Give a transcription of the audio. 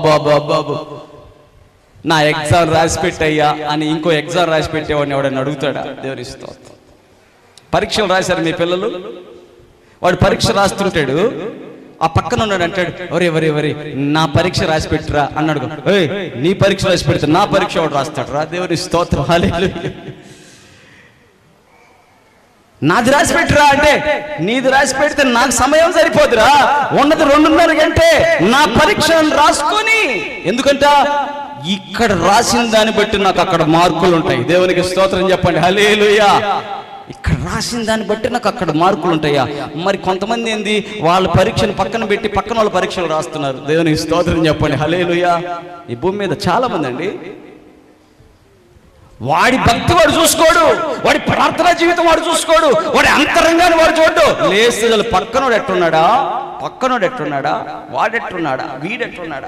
బాబు నా ఎగ్జామ్ రాసి పెట్టయ్యా అని ఇంకో ఎగ్జామ్ రాసి పెట్టేవాడిని ఎవడని అడుగుతాడా? దేవుని స్తోత్రం. పరీక్షలు రాశారు మీ పిల్లలు, వాడు పరీక్ష రాస్తుంటాడు, ఆ పక్కన ఉన్నాడు అంటాడు, వరే నా పరీక్ష రాసి పెట్టురా అన్నాడు. నీ పరీక్ష రాసి పెడితే నా పరీక్ష వాడు రాస్తాడు రా. దేవుని స్తోత్రం. హల్లెలూయా. నాది రాసి పెట్టురా అంటే నీది రాసి పెడితే నాకు సమయం సరిపోదురా, ఉన్నది 2.5 గంటే నా పరీక్షను రాసుకొని. ఎందుకంట ఇక్కడ రాసిన దాన్ని బట్టి నాకు అక్కడ మార్కులు ఉంటాయి. దేవునికి స్తోత్రం చెప్పండి. హల్లెలూయా. ఇక్కడ రాసిన దాన్ని బట్టి నాకు అక్కడ మార్కులు ఉంటాయా? మరి కొంతమంది ఏంది, వాళ్ళ పరీక్షను పక్కన పెట్టి పక్కన వాళ్ళ పరీక్షలు రాస్తున్నారు. దేవునికి స్తోత్రం చెప్పండి. హల్లెలూయా. ఈ భూమి మీద చాలా మంది అండి, వాడి భక్తి వాడు చూసుకోడు, వాడి ప్రార్థనా జీవితం వాడు చూసుకోడు, వాడి అంతరంగాన్ని వాడు చూడు. లేస్తే పక్కనోడు ఎట్టున్నాడా, వాడెట్టున్నాడా, వీడెట్టున్నాడా.